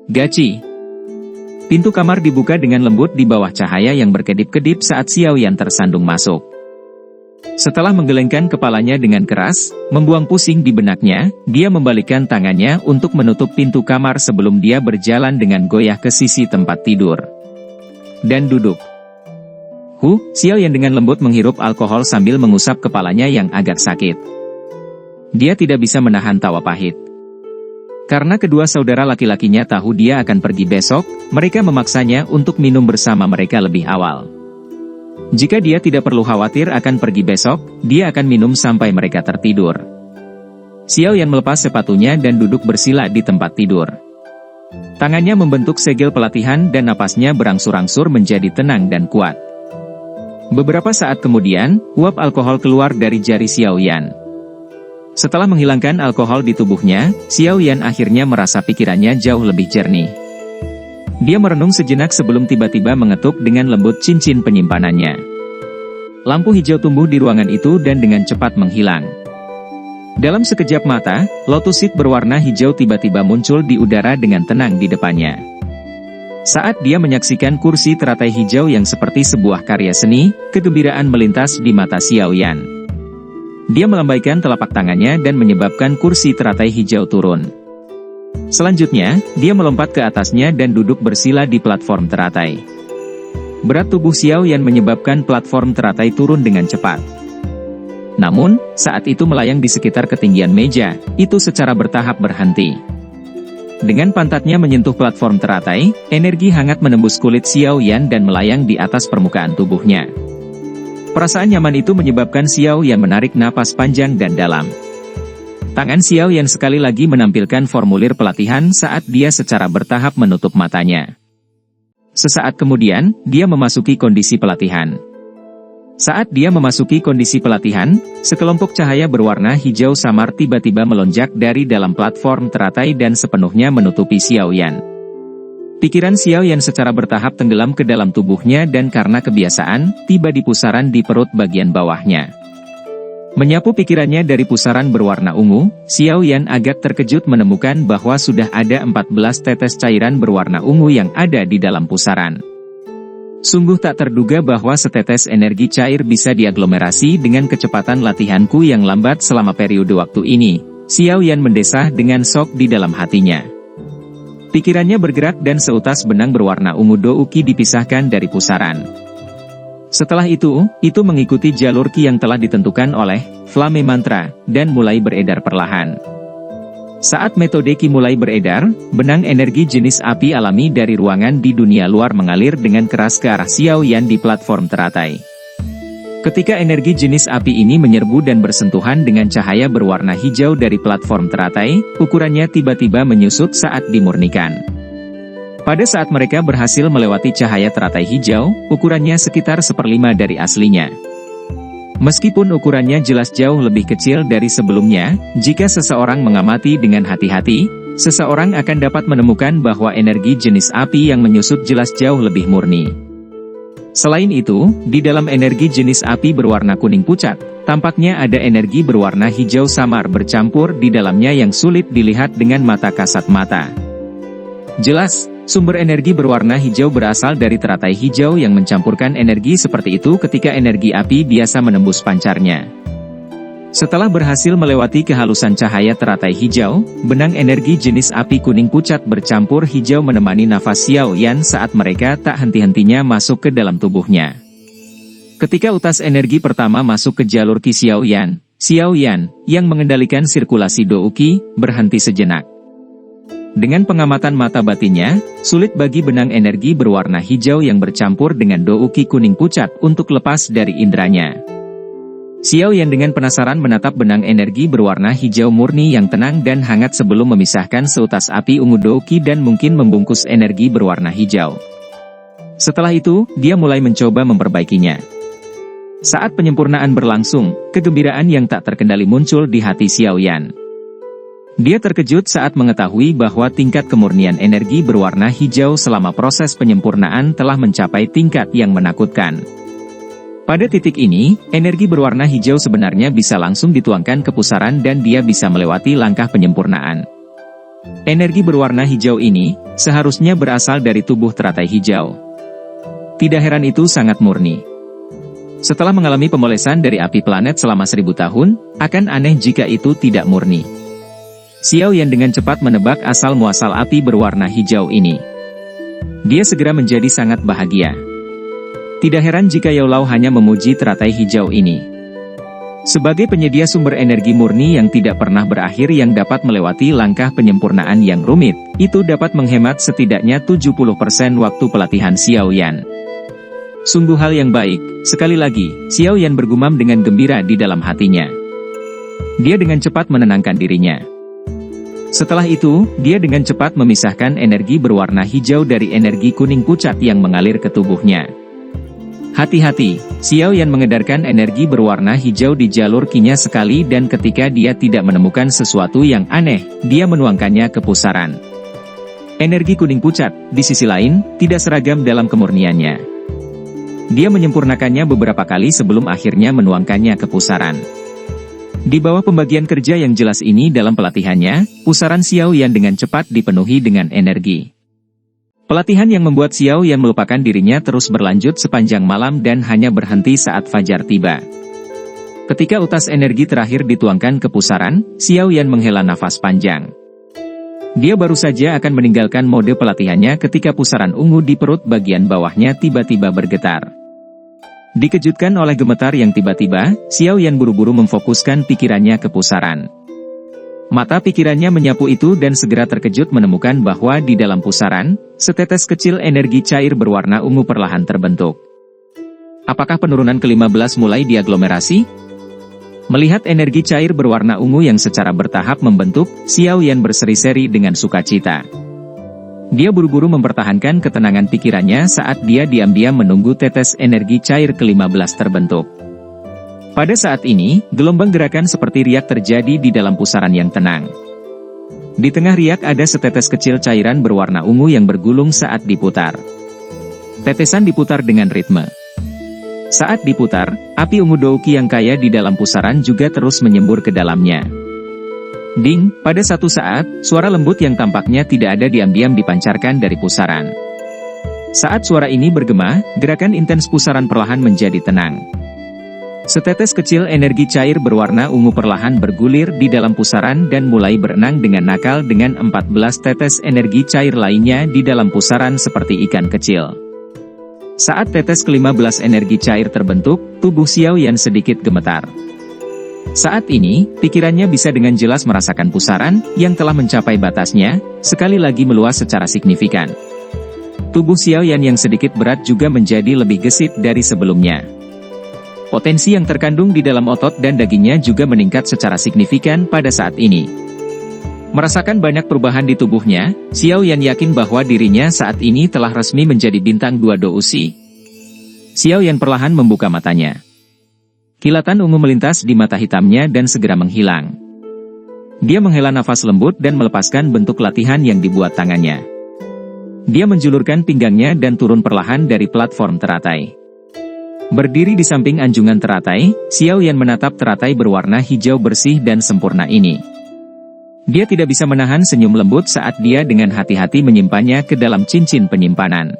Gaci. Pintu kamar dibuka dengan lembut di bawah cahaya yang berkedip-kedip saat Xiaoyan tersandung masuk. Setelah menggelengkan kepalanya dengan keras, membuang pusing di benaknya, dia membalikkan tangannya untuk menutup pintu kamar sebelum dia berjalan dengan goyah ke sisi tempat tidur. Dan duduk. Xiaoyan dengan lembut menghirup alkohol sambil mengusap kepalanya yang agak sakit. Dia tidak bisa menahan tawa pahit. Karena kedua saudara laki-lakinya tahu dia akan pergi besok, mereka memaksanya untuk minum bersama mereka lebih awal. Jika dia tidak perlu khawatir akan pergi besok, dia akan minum sampai mereka tertidur. Xiaoyan melepas sepatunya dan duduk bersila di tempat tidur. Tangannya membentuk segel pelatihan dan napasnya berangsur-angsur menjadi tenang dan kuat. Beberapa saat kemudian, uap alkohol keluar dari jari Xiaoyan. Setelah menghilangkan alkohol di tubuhnya, Xiaoyan akhirnya merasa pikirannya jauh lebih jernih. Dia merenung sejenak sebelum tiba-tiba mengetuk dengan lembut cincin penyimpanannya. Lampu hijau tumbuh di ruangan itu dan dengan cepat menghilang. Dalam sekejap mata, lotus seed berwarna hijau tiba-tiba muncul di udara dengan tenang di depannya. Saat dia menyaksikan kursi teratai hijau yang seperti sebuah karya seni, kegembiraan melintas di mata Xiaoyan. Dia melambaikan telapak tangannya dan menyebabkan kursi teratai hijau turun. Selanjutnya, dia melompat ke atasnya dan duduk bersila di platform teratai. Berat tubuh Xiaoyan menyebabkan platform teratai turun dengan cepat. Namun, saat itu melayang di sekitar ketinggian meja, itu secara bertahap berhenti. Dengan pantatnya menyentuh platform teratai, energi hangat menembus kulit Xiaoyan dan melayang di atas permukaan tubuhnya. Perasaan nyaman itu menyebabkan Xiaoyan menarik napas panjang dan dalam. Tangan Xiaoyan sekali lagi menampilkan formulir pelatihan saat dia secara bertahap menutup matanya. Sesaat kemudian, dia memasuki kondisi pelatihan. Saat dia memasuki kondisi pelatihan, sekelompok cahaya berwarna hijau samar tiba-tiba melonjak dari dalam platform teratai dan sepenuhnya menutupi Xiaoyan. Pikiran Xiaoyan secara bertahap tenggelam ke dalam tubuhnya dan karena kebiasaan, tiba di pusaran di perut bagian bawahnya. Menyapu pikirannya dari pusaran berwarna ungu, Xiaoyan agak terkejut menemukan bahwa sudah ada 14 tetes cairan berwarna ungu yang ada di dalam pusaran. Sungguh tak terduga bahwa setetes energi cair bisa diaglomerasi dengan kecepatan latihanku yang lambat selama periode waktu ini. Xiaoyan mendesah dengan shock di dalam hatinya. Pikirannya bergerak dan seutas benang berwarna ungu Douki dipisahkan dari pusaran. Setelah itu mengikuti jalur Qi yang telah ditentukan oleh Flame Mantra, dan mulai beredar perlahan. Saat metode Qi mulai beredar, benang energi jenis api alami dari ruangan di dunia luar mengalir dengan keras ke arah Xiaoyan di platform teratai. Ketika energi jenis api ini menyerbu dan bersentuhan dengan cahaya berwarna hijau dari platform teratai, ukurannya tiba-tiba menyusut saat dimurnikan. Pada saat mereka berhasil melewati cahaya teratai hijau, ukurannya sekitar 1/5 dari aslinya. Meskipun ukurannya jelas jauh lebih kecil dari sebelumnya, jika seseorang mengamati dengan hati-hati, seseorang akan dapat menemukan bahwa energi jenis api yang menyusut jelas jauh lebih murni. Selain itu, di dalam energi jenis api berwarna kuning pucat, tampaknya ada energi berwarna hijau samar bercampur di dalamnya yang sulit dilihat dengan mata kasat mata. Jelas, sumber energi berwarna hijau berasal dari teratai hijau yang mencampurkan energi seperti itu ketika energi api biasa menembus pancarnya. Setelah berhasil melewati kehalusan cahaya teratai hijau, benang energi jenis api kuning pucat bercampur hijau menemani nafas Xiaoyan saat mereka tak henti-hentinya masuk ke dalam tubuhnya. Ketika utas energi pertama masuk ke jalur Qi Xiaoyan, yang mengendalikan sirkulasi Douki, berhenti sejenak. Dengan pengamatan mata batinnya, sulit bagi benang energi berwarna hijau yang bercampur dengan Douki kuning pucat untuk lepas dari indranya. Xiaoyan dengan penasaran menatap benang energi berwarna hijau murni yang tenang dan hangat sebelum memisahkan seutas api ungu Douki dan mungkin membungkus energi berwarna hijau. Setelah itu, dia mulai mencoba memperbaikinya. Saat penyempurnaan berlangsung, kegembiraan yang tak terkendali muncul di hati Xiaoyan. Dia terkejut saat mengetahui bahwa tingkat kemurnian energi berwarna hijau selama proses penyempurnaan telah mencapai tingkat yang menakutkan. Pada titik ini, energi berwarna hijau sebenarnya bisa langsung dituangkan ke pusaran dan dia bisa melewati langkah penyempurnaan. Energi berwarna hijau ini, seharusnya berasal dari tubuh teratai hijau. Tidak heran itu sangat murni. Setelah mengalami pemolesan dari api planet selama 1000 tahun, akan aneh jika itu tidak murni. Xiao Yan dengan cepat menebak asal-muasal api berwarna hijau ini. Dia segera menjadi sangat bahagia. Tidak heran jika Yao Lao hanya memuji teratai hijau ini. Sebagai penyedia sumber energi murni yang tidak pernah berakhir yang dapat melewati langkah penyempurnaan yang rumit, itu dapat menghemat setidaknya 70% waktu pelatihan Xiao Yan. Sungguh hal yang baik. Sekali lagi, Xiao Yan bergumam dengan gembira di dalam hatinya. Dia dengan cepat menenangkan dirinya. Setelah itu, dia dengan cepat memisahkan energi berwarna hijau dari energi kuning pucat yang mengalir ke tubuhnya. Hati-hati, Xiao Yan mengedarkan energi berwarna hijau di jalur kinya sekali dan ketika dia tidak menemukan sesuatu yang aneh, dia menuangkannya ke pusaran. Energi kuning pucat, di sisi lain, tidak seragam dalam kemurniannya. Dia menyempurnakannya beberapa kali sebelum akhirnya menuangkannya ke pusaran. Di bawah pembagian kerja yang jelas ini dalam pelatihannya, pusaran Xiao Yan dengan cepat dipenuhi dengan energi. Pelatihan yang membuat Xiao Yan melupakan dirinya terus berlanjut sepanjang malam dan hanya berhenti saat fajar tiba. Ketika utas energi terakhir dituangkan ke pusaran, Xiao Yan menghela nafas panjang. Dia baru saja akan meninggalkan mode pelatihannya ketika pusaran ungu di perut bagian bawahnya tiba-tiba bergetar. Dikejutkan oleh gemetar yang tiba-tiba, Xiao Yan buru-buru memfokuskan pikirannya ke pusaran. Mata pikirannya menyapu itu dan segera terkejut menemukan bahwa di dalam pusaran, setetes kecil energi cair berwarna ungu perlahan terbentuk. Apakah penurunan ke-15 mulai diaglomerasi? Melihat energi cair berwarna ungu yang secara bertahap membentuk, Xiao Yan berseri-seri dengan sukacita. Dia buru-buru mempertahankan ketenangan pikirannya saat dia diam-diam menunggu tetes energi cair ke-15 terbentuk. Pada saat ini, gelombang gerakan seperti riak terjadi di dalam pusaran yang tenang. Di tengah riak ada setetes kecil cairan berwarna ungu yang bergulung saat diputar. Tetesan diputar dengan ritme. Saat diputar, api ungu douki yang kaya di dalam pusaran juga terus menyembur ke dalamnya. Ding, pada satu saat, suara lembut yang tampaknya tidak ada diam-diam dipancarkan dari pusaran. Saat suara ini bergema, gerakan intens pusaran perlahan menjadi tenang. Setetes kecil energi cair berwarna ungu perlahan bergulir di dalam pusaran dan mulai berenang dengan nakal dengan 14 tetes energi cair lainnya di dalam pusaran seperti ikan kecil. Saat tetes ke-15 energi cair terbentuk, tubuh Xiao Yan sedikit gemetar. Saat ini, pikirannya bisa dengan jelas merasakan pusaran, yang telah mencapai batasnya, sekali lagi meluas secara signifikan. Tubuh Xiao Yan yang sedikit berat juga menjadi lebih gesit dari sebelumnya. Potensi yang terkandung di dalam otot dan dagingnya juga meningkat secara signifikan pada saat ini. Merasakan banyak perubahan di tubuhnya, Xiao Yan yakin bahwa dirinya saat ini telah resmi menjadi bintang 2 Dousi. Xiao Yan perlahan membuka matanya. Kilatan ungu melintas di mata hitamnya dan segera menghilang. Dia menghela nafas lembut dan melepaskan bentuk latihan yang dibuat tangannya. Dia menjulurkan pinggangnya dan turun perlahan dari platform teratai. Berdiri di samping anjungan teratai, Xiao Yan menatap teratai berwarna hijau bersih dan sempurna ini. Dia tidak bisa menahan senyum lembut saat dia dengan hati-hati menyimpannya ke dalam cincin penyimpanan.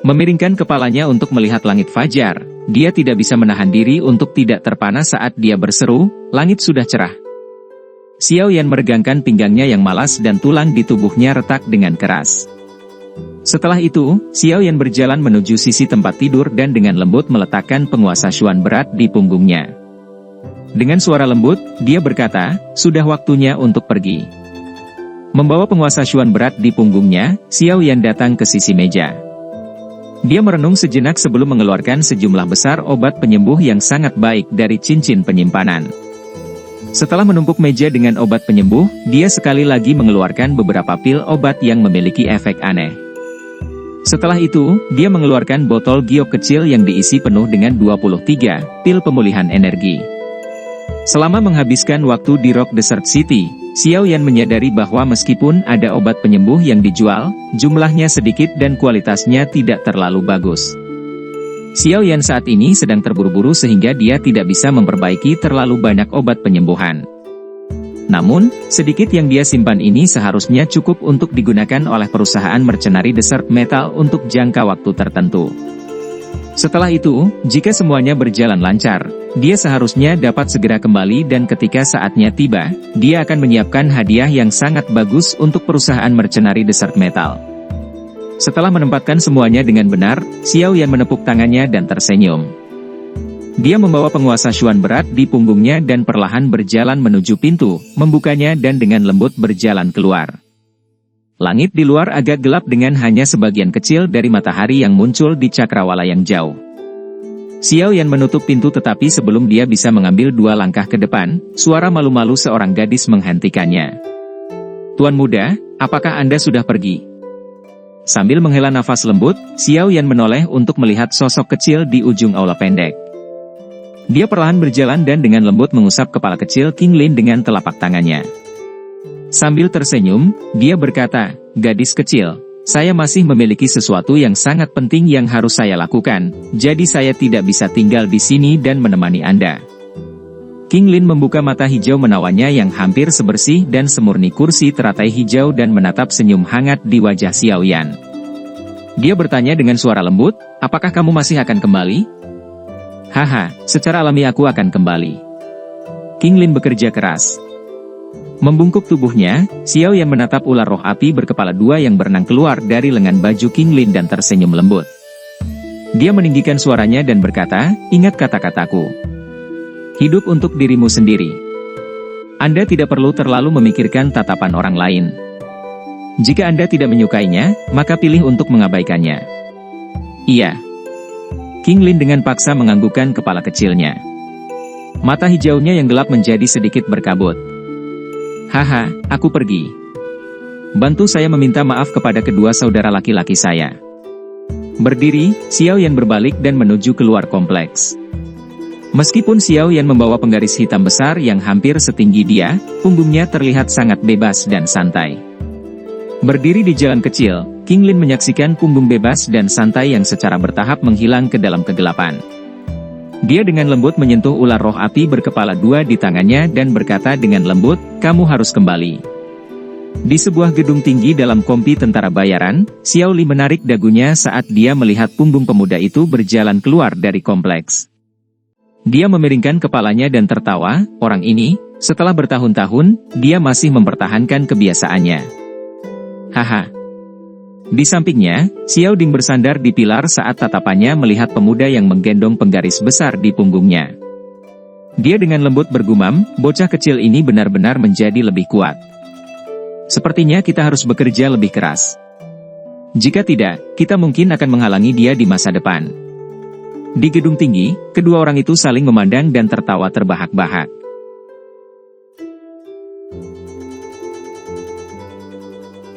Memiringkan kepalanya untuk melihat langit fajar, dia tidak bisa menahan diri untuk tidak terpana saat dia berseru, langit sudah cerah. Xiao Yan meregangkan pinggangnya yang malas dan tulang di tubuhnya retak dengan keras. Setelah itu, Xiao Yan berjalan menuju sisi tempat tidur dan dengan lembut meletakkan penguasa Xuan berat di punggungnya. Dengan suara lembut, dia berkata, sudah waktunya untuk pergi. Membawa penguasa Xuan berat di punggungnya, Xiao Yan datang ke sisi meja. Dia merenung sejenak sebelum mengeluarkan sejumlah besar obat penyembuh yang sangat baik dari cincin penyimpanan. Setelah menumpuk meja dengan obat penyembuh, dia sekali lagi mengeluarkan beberapa pil obat yang memiliki efek aneh. Setelah itu, dia mengeluarkan botol giok kecil yang diisi penuh dengan 23 pil pemulihan energi. Selama menghabiskan waktu di Rock Desert City, Xiao Yan menyadari bahwa meskipun ada obat penyembuh yang dijual, jumlahnya sedikit dan kualitasnya tidak terlalu bagus. Xiao Yan saat ini sedang terburu-buru sehingga dia tidak bisa memperbaiki terlalu banyak obat penyembuhan. Namun, sedikit yang dia simpan ini seharusnya cukup untuk digunakan oleh perusahaan mercenari desert metal untuk jangka waktu tertentu. Setelah itu, jika semuanya berjalan lancar, dia seharusnya dapat segera kembali dan ketika saatnya tiba, dia akan menyiapkan hadiah yang sangat bagus untuk perusahaan mercenari desert metal. Setelah menempatkan semuanya dengan benar, Xiao Yan menepuk tangannya dan tersenyum. Dia membawa penguasa Xuan berat di punggungnya dan perlahan berjalan menuju pintu, membukanya dan dengan lembut berjalan keluar. Langit di luar agak gelap dengan hanya sebagian kecil dari matahari yang muncul di cakrawala yang jauh. Xiao Yan menutup pintu tetapi sebelum dia bisa mengambil 2 langkah ke depan, suara malu-malu seorang gadis menghentikannya. "Tuan muda, apakah Anda sudah pergi?" Sambil menghela nafas lembut, Xiao Yan menoleh untuk melihat sosok kecil di ujung aula pendek. Dia perlahan berjalan dan dengan lembut mengusap kepala kecil King Lin dengan telapak tangannya. Sambil tersenyum, dia berkata, "Gadis kecil, saya masih memiliki sesuatu yang sangat penting yang harus saya lakukan, jadi saya tidak bisa tinggal di sini dan menemani Anda." King Lin membuka mata hijau menawannya yang hampir sebersih dan semurni kursi teratai hijau dan menatap senyum hangat di wajah Xiao Yan. Dia bertanya dengan suara lembut, "Apakah kamu masih akan kembali?" "Haha, secara alami aku akan kembali." King Lin bekerja keras. Membungkuk tubuhnya, Xiao Yan menatap ular roh api berkepala 2 yang berenang keluar dari lengan baju King Lin dan tersenyum lembut. Dia meninggikan suaranya dan berkata, "Ingat kata-kataku. Hidup untuk dirimu sendiri. Anda tidak perlu terlalu memikirkan tatapan orang lain. Jika Anda tidak menyukainya, maka pilih untuk mengabaikannya." "Iya." King Lin dengan paksa menganggukkan kepala kecilnya. Mata hijaunya yang gelap menjadi sedikit berkabut. "Haha, aku pergi. Bantu saya meminta maaf kepada kedua saudara laki-laki saya." Berdiri, Xiao Yan berbalik dan menuju keluar kompleks. Meskipun Xiao Yan membawa penggaris hitam besar yang hampir setinggi dia, punggungnya terlihat sangat bebas dan santai. Berdiri di jalan kecil, King Lin menyaksikan punggung bebas dan santai yang secara bertahap menghilang ke dalam kegelapan. Dia dengan lembut menyentuh ular roh api berkepala 2 di tangannya dan berkata dengan lembut, "Kamu harus kembali." Di sebuah gedung tinggi dalam kompi tentara bayaran, Xiao Li menarik dagunya saat dia melihat punggung pemuda itu berjalan keluar dari kompleks. Dia memiringkan kepalanya dan tertawa, orang ini, setelah bertahun-tahun, dia masih mempertahankan kebiasaannya. Haha. Di sampingnya, Xiao Ding bersandar di pilar saat tatapannya melihat pemuda yang menggendong penggaris besar di punggungnya. Dia dengan lembut bergumam, "Bocah kecil ini benar-benar menjadi lebih kuat. Sepertinya kita harus bekerja lebih keras. Jika tidak, kita mungkin akan menghalangi dia di masa depan." Di gedung tinggi, kedua orang itu saling memandang dan tertawa terbahak-bahak.